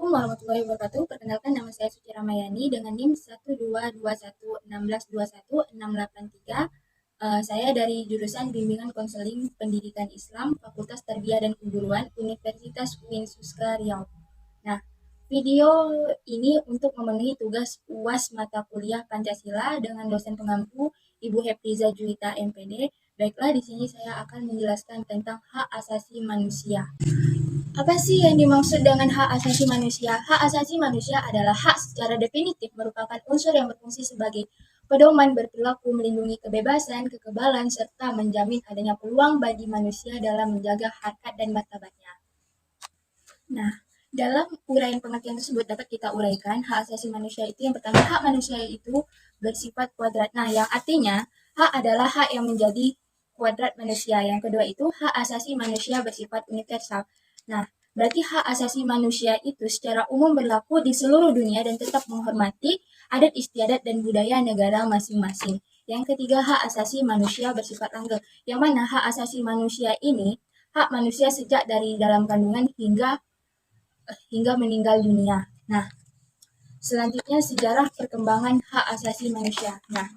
Assalamualaikum warahmatullahi wabarakatuh. Perkenalkan, nama saya Suci Ramayani dengan NIM 122116168 Saya dari jurusan Bimbingan Konseling Pendidikan Islam, Fakultas Tarbiyah dan Keguruan, Universitas UIN Suska Riau. Nah, video ini untuk memenuhi tugas UAS mata kuliah Pancasila dengan dosen pengampu Ibu Hepriza Juwita MPD. Baiklah, di sini saya akan menjelaskan tentang hak asasi manusia. Apa sih yang dimaksud dengan hak asasi manusia? Hak asasi manusia adalah hak secara definitif merupakan unsur yang berfungsi sebagai pedoman berperilaku, melindungi kebebasan, kekebalan, serta menjamin adanya peluang bagi manusia dalam menjaga harkat dan martabatnya. Nah, dalam uraian pengertian tersebut dapat kita uraikan hak asasi manusia itu yang pertama, hak manusia itu bersifat kuadrat. Nah, yang artinya hak adalah hak yang menjadi kuadrat manusia. Yang kedua itu hak asasi manusia bersifat universal. Nah, berarti hak asasi manusia itu secara umum berlaku di seluruh dunia dan tetap menghormati adat istiadat dan budaya negara masing-masing. Yang ketiga, hak asasi manusia bersifat langgeng. Yang mana hak asasi manusia ini hak manusia sejak dari dalam kandungan hingga meninggal dunia. Nah, selanjutnya sejarah perkembangan hak asasi manusia. Nah,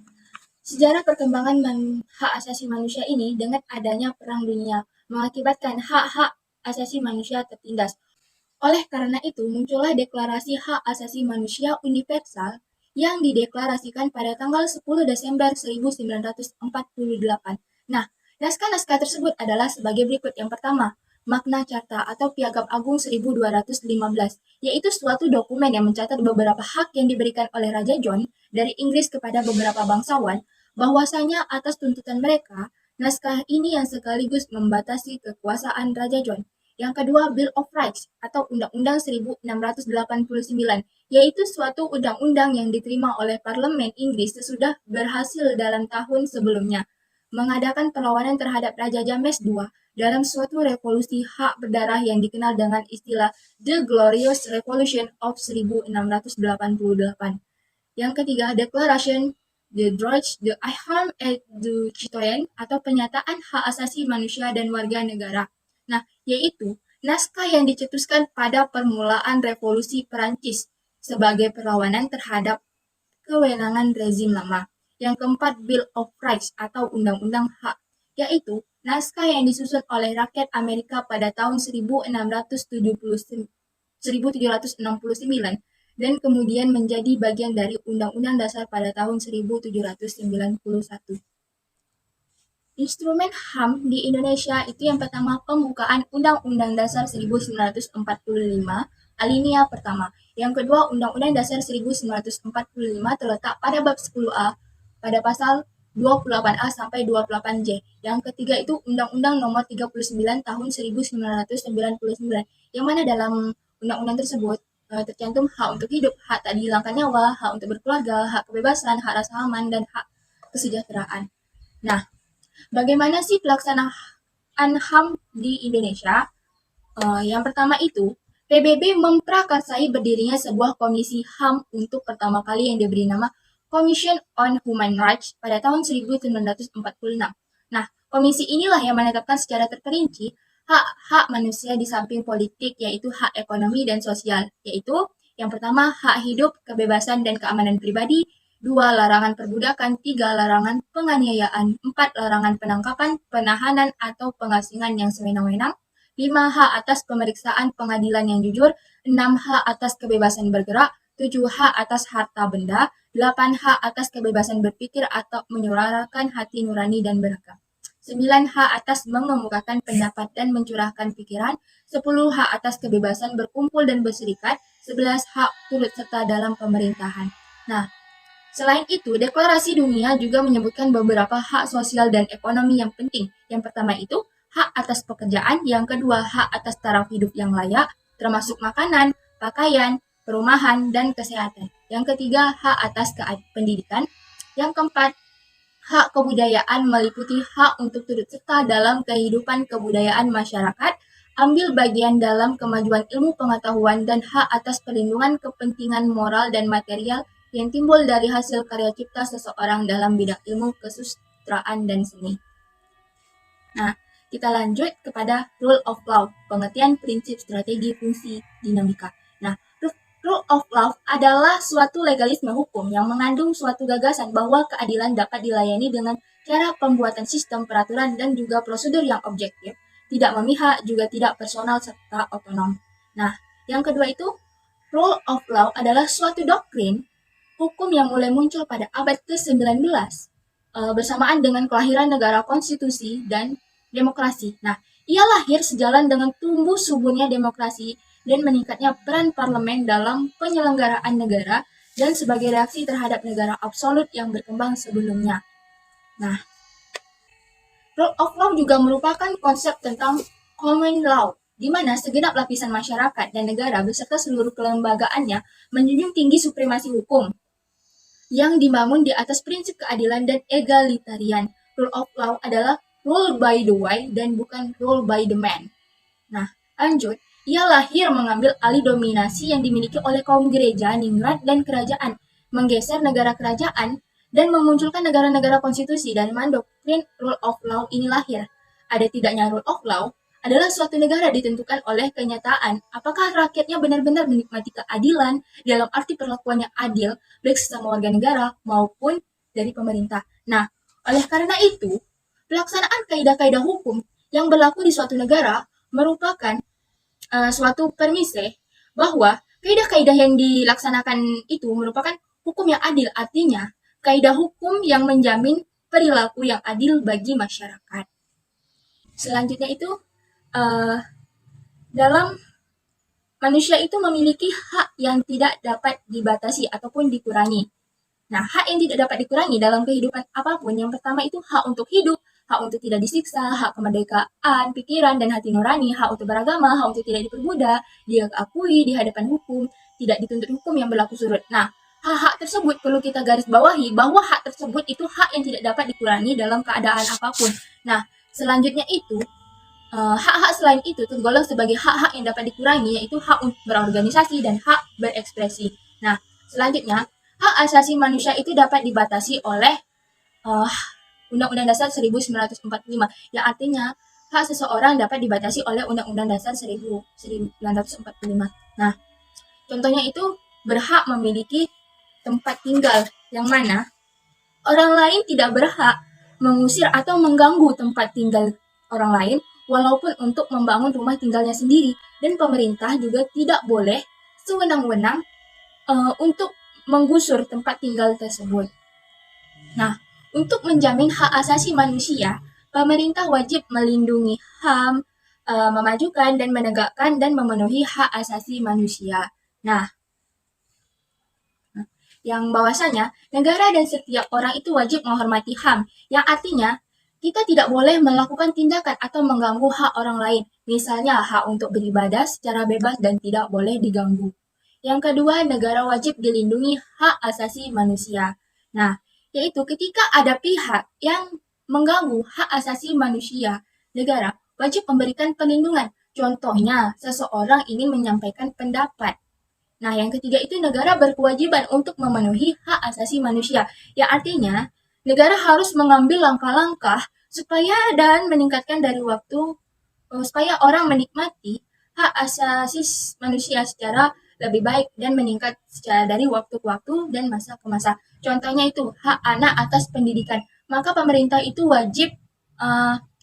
sejarah perkembangan hak asasi manusia ini dengan adanya Perang Dunia mengakibatkan hak-hak asasi manusia tertindas. Oleh karena itu, muncullah Deklarasi Hak Asasi Manusia Universal yang dideklarasikan pada tanggal 10 Desember 1948. Nah, naskah-naskah tersebut adalah sebagai berikut. Yang pertama, Magna Carta atau Piagam Agung 1215, yaitu suatu dokumen yang mencatat beberapa hak yang diberikan oleh Raja John dari Inggris kepada beberapa bangsawan, bahwasanya atas tuntutan mereka, naskah ini yang sekaligus membatasi kekuasaan Raja John. Yang kedua, Bill of Rights atau Undang-Undang 1689, yaitu suatu undang-undang yang diterima oleh Parlemen Inggris sesudah berhasil dalam tahun sebelumnya mengadakan perlawanan terhadap Raja James II dalam suatu revolusi hak berdarah yang dikenal dengan istilah The Glorious Revolution of 1688. Yang ketiga, Declaration the Droits de l'Homme et du Citoyen atau Penyataan Hak Asasi Manusia dan Warga Negara. Nah, yaitu naskah yang dicetuskan pada permulaan Revolusi Perancis sebagai perlawanan terhadap kewenangan rezim lama. Yang keempat, Bill of Rights atau Undang-Undang Hak, yaitu naskah yang disusun oleh rakyat Amerika pada tahun 1769 dan kemudian menjadi bagian dari Undang-Undang Dasar pada tahun 1791. Instrumen HAM di Indonesia itu yang pertama, pembukaan Undang-Undang Dasar 1945 alinea pertama. Yang kedua, Undang-Undang Dasar 1945 terletak pada bab 10A pada pasal 28A sampai 28J. Yang ketiga itu Undang-Undang Nomor 39 Tahun 1999, yang mana dalam undang-undang tersebut tercantum hak untuk hidup, hak tak dihilangkan nyawa, hak untuk berkeluarga, hak kebebasan, hak rasa aman, dan hak kesejahteraan. Nah, bagaimana sih pelaksanaan HAM di Indonesia? Yang pertama itu, PBB memprakarsai berdirinya sebuah komisi HAM untuk pertama kali yang diberi nama Commission on Human Rights pada tahun 1946. Nah, komisi inilah yang menetapkan secara terperinci hak-hak manusia di samping politik, yaitu hak ekonomi dan sosial, yaitu yang pertama, hak hidup, kebebasan, dan keamanan pribadi. 2. Larangan perbudakan. 3. Larangan penganiayaan. 4. Larangan penangkapan, penahanan, atau pengasingan yang sewenang-wenang. 5. Hak atas pemeriksaan pengadilan yang jujur. 6. Hak atas kebebasan bergerak. 7. Hak atas harta benda. 8. Hak atas kebebasan berpikir atau menyuarakan hati nurani dan beragam. 9. Hak atas mengemukakan pendapat dan mencurahkan pikiran. 10. Hak atas kebebasan berkumpul dan berserikat. 11. Hak turut serta dalam pemerintahan. Nah, selain itu, Deklarasi Dunia juga menyebutkan beberapa hak sosial dan ekonomi yang penting. Yang pertama itu, hak atas pekerjaan. Yang kedua, hak atas taraf hidup yang layak, termasuk makanan, pakaian, perumahan, dan kesehatan. Yang ketiga, hak atas pendidikan. Yang keempat, hak kebudayaan meliputi hak untuk turut serta dalam kehidupan kebudayaan masyarakat, ambil bagian dalam kemajuan ilmu pengetahuan, dan hak atas perlindungan kepentingan moral dan material yang timbul dari hasil karya cipta seseorang dalam bidang ilmu, kesusastraan, dan seni. Nah, kita lanjut kepada rule of law, pengertian prinsip strategi fungsi dinamika. Nah, of law adalah suatu legalisme hukum yang mengandung suatu gagasan bahwa keadilan dapat dilayani dengan cara pembuatan sistem peraturan dan juga prosedur yang objektif, tidak memihak, juga tidak personal serta otonom. Nah, yang kedua itu rule of law adalah suatu doktrin hukum yang mulai muncul pada abad ke-19 bersamaan dengan kelahiran negara konstitusi dan demokrasi. Nah, ia lahir sejalan dengan tumbuh suburnya demokrasi dan meningkatnya peran parlemen dalam penyelenggaraan negara dan sebagai reaksi terhadap negara absolut yang berkembang sebelumnya. Nah, rule of law juga merupakan konsep tentang common law, di mana segenap lapisan masyarakat dan negara beserta seluruh kelembagaannya menjunjung tinggi supremasi hukum yang dibangun di atas prinsip keadilan dan egalitarian. Rule of law adalah rule by the way dan bukan rule by the man. Nah, lanjut. Ia lahir mengambil alih dominasi yang dimiliki oleh kaum gereja, ningrat, dan kerajaan, menggeser negara kerajaan, dan memunculkan negara-negara konstitusi dari mana doktrin rule of law ini lahir. Ada tidaknya rule of law adalah suatu negara ditentukan oleh kenyataan apakah rakyatnya benar-benar menikmati keadilan dalam arti perlakuan yang adil baik sesama warga negara maupun dari pemerintah. Nah, oleh karena itu, pelaksanaan kaidah-kaidah hukum yang berlaku di suatu negara merupakan suatu permise bahwa kaidah-kaidah yang dilaksanakan itu merupakan hukum yang adil, artinya kaidah hukum yang menjamin perilaku yang adil bagi masyarakat. Selanjutnya itu dalam manusia itu memiliki hak yang tidak dapat dibatasi ataupun dikurangi. Nah, hak yang tidak dapat dikurangi dalam kehidupan apapun, yang pertama itu hak untuk hidup, hak untuk tidak disiksa, hak kemerdekaan, pikiran, dan hati nurani, hak untuk beragama, hak untuk tidak diperbudak, diakui di hadapan hukum, tidak dituntut hukum yang berlaku surut. Nah, hak-hak tersebut perlu kita garis bawahi bahwa hak tersebut itu hak yang tidak dapat dikurangi dalam keadaan apapun. Nah, selanjutnya itu, hak-hak selain itu tergolong sebagai hak-hak yang dapat dikurangi, yaitu hak untuk berorganisasi dan hak berekspresi. Nah, selanjutnya, hak asasi manusia itu dapat dibatasi oleh Undang-Undang Dasar 1945, yang artinya hak seseorang dapat dibatasi oleh Undang-Undang Dasar 1945. Nah, contohnya itu berhak memiliki tempat tinggal, yang mana orang lain tidak berhak mengusir atau mengganggu tempat tinggal orang lain, walaupun untuk membangun rumah tinggalnya sendiri, dan pemerintah juga tidak boleh sewenang-wenang untuk menggusur tempat tinggal tersebut. Nah, untuk menjamin hak asasi manusia, pemerintah wajib melindungi HAM, memajukan dan menegakkan dan memenuhi hak asasi manusia. Nah, yang bahwasanya negara dan setiap orang itu wajib menghormati HAM, yang artinya kita tidak boleh melakukan tindakan atau mengganggu hak orang lain, misalnya hak untuk beribadah secara bebas dan tidak boleh diganggu. Yang kedua, negara wajib dilindungi hak asasi manusia. Nah, yaitu ketika ada pihak yang mengganggu hak asasi manusia, negara wajib memberikan perlindungan. Contohnya, seseorang ingin menyampaikan pendapat. Nah, yang ketiga itu negara berkewajiban untuk memenuhi hak asasi manusia, yang artinya negara harus mengambil langkah-langkah supaya dan meningkatkan dari waktu supaya orang menikmati hak asasi manusia secara lebih baik dan meningkat secara dari waktu ke waktu dan masa ke masa. Contohnya itu hak anak atas pendidikan. Maka pemerintah itu wajib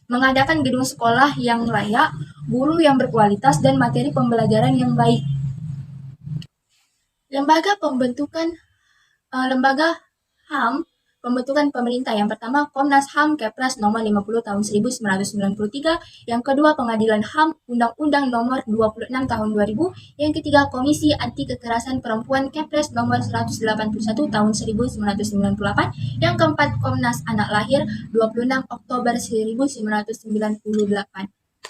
mengadakan gedung sekolah yang layak, guru yang berkualitas, dan materi pembelajaran yang baik. Lembaga HAM pembentukan pemerintah. Yang pertama, Komnas HAM Kepres nomor 50 tahun 1993, yang kedua, Pengadilan HAM Undang-Undang nomor 26 tahun 2000, yang ketiga, Komisi Anti Kekerasan Perempuan Kepres nomor 181 tahun 1998, yang keempat, Komnas Anak Lahir 26 Oktober 1998.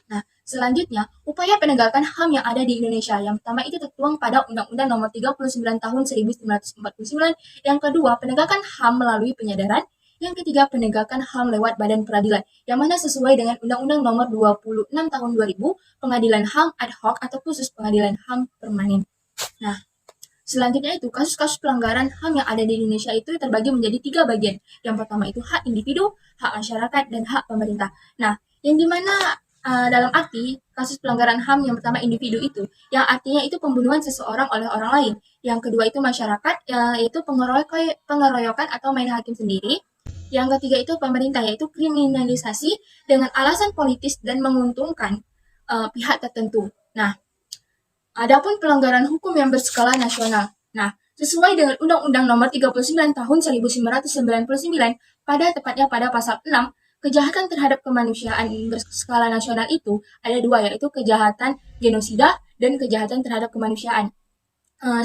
Nah, selanjutnya, upaya penegakan HAM yang ada di Indonesia. Yang pertama itu tertuang pada Undang-Undang Nomor 39 Tahun 1949. Yang kedua, penegakan HAM melalui penyadaran. Yang ketiga, penegakan HAM lewat badan peradilan, yang mana sesuai dengan Undang-Undang Nomor 26 Tahun 2000, pengadilan HAM ad hoc atau khusus pengadilan HAM permanen. Nah, selanjutnya itu, kasus-kasus pelanggaran HAM yang ada di Indonesia itu terbagi menjadi 3 bagian. Yang pertama itu hak individu, hak masyarakat, dan hak pemerintah. Nah, yang dimana dalam arti kasus pelanggaran HAM yang pertama individu itu, yang artinya itu pembunuhan seseorang oleh orang lain. Yang kedua itu masyarakat, yaitu pengeroyokan atau main hakim sendiri. Yang ketiga itu pemerintah, yaitu kriminalisasi dengan alasan politis dan menguntungkan pihak tertentu. Nah, adapun pelanggaran hukum yang berskala nasional. Nah, sesuai dengan Undang-Undang Nomor 39 Tahun 1999, tepatnya pada pasal 6, kejahatan terhadap kemanusiaan berskala nasional itu ada dua, yaitu kejahatan genosida dan kejahatan terhadap kemanusiaan.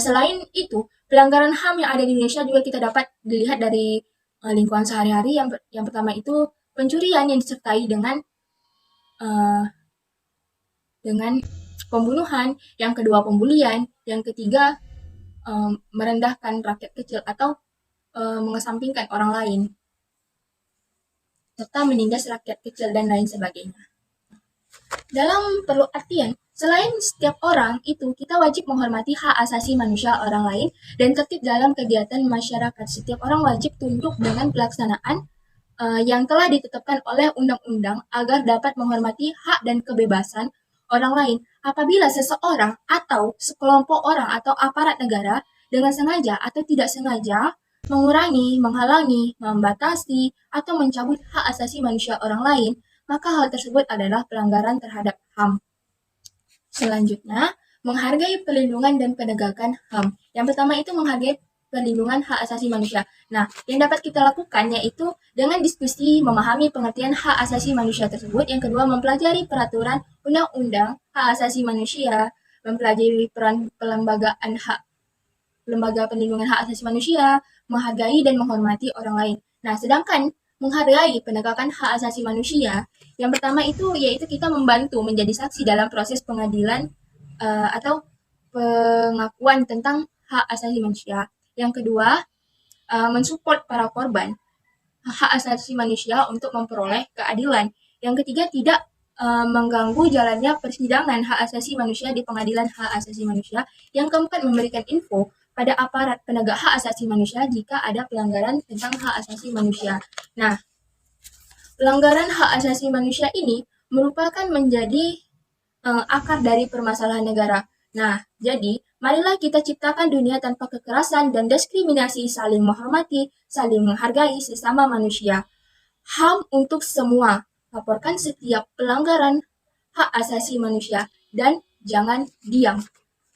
Selain itu, pelanggaran HAM yang ada di Indonesia juga kita dapat dilihat dari lingkungan sehari-hari. Yang pertama itu pencurian yang disertai uh, dengan pembunuhan, yang kedua pembulian, yang ketiga merendahkan rakyat kecil atau mengesampingkan orang lain, serta menindas rakyat kecil dan lain sebagainya. Dalam perlu artian, selain setiap orang itu, kita wajib menghormati hak asasi manusia orang lain dan tertib dalam kegiatan masyarakat. Setiap orang wajib tunduk dengan pelaksanaan yang telah ditetapkan oleh undang-undang agar dapat menghormati hak dan kebebasan orang lain. Apabila seseorang atau sekelompok orang atau aparat negara dengan sengaja atau tidak sengaja mengurangi, menghalangi, membatasi, atau mencabut hak asasi manusia orang lain, maka hal tersebut adalah pelanggaran terhadap HAM. Selanjutnya, menghargai perlindungan dan penegakan HAM. Yang pertama itu menghargai perlindungan hak asasi manusia. Nah, yang dapat kita lakukan yaitu dengan diskusi memahami pengertian hak asasi manusia tersebut. Yang kedua, mempelajari peraturan undang-undang hak asasi manusia, mempelajari peran pelembagaan lembaga perlindungan hak asasi manusia, menghargai dan menghormati orang lain. Nah, sedangkan menghargai penegakan hak asasi manusia, yang pertama itu yaitu kita membantu menjadi saksi dalam proses pengadilan atau pengakuan tentang hak asasi manusia. Yang kedua, mensupport para korban hak asasi manusia untuk memperoleh keadilan. Yang ketiga, tidak mengganggu jalannya persidangan hak asasi manusia di pengadilan hak asasi manusia. Yang keempat, memberikan info pada aparat penegak hak asasi manusia jika ada pelanggaran tentang hak asasi manusia. Nah, pelanggaran hak asasi manusia ini merupakan menjadi akar dari permasalahan negara. Nah, jadi marilah kita ciptakan dunia tanpa kekerasan dan diskriminasi, saling menghormati, saling menghargai sesama manusia. HAM untuk semua. Laporkan setiap pelanggaran hak asasi manusia dan jangan diam.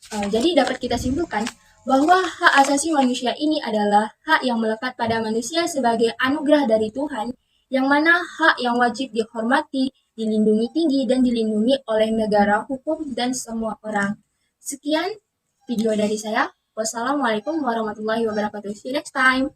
Jadi dapat kita simpulkan bahwa hak asasi manusia ini adalah hak yang melekat pada manusia sebagai anugerah dari Tuhan, yang mana hak yang wajib dihormati, dilindungi tinggi, dan dilindungi oleh negara, hukum, dan semua orang. Sekian video dari saya. Wassalamualaikum warahmatullahi wabarakatuh. See you next time.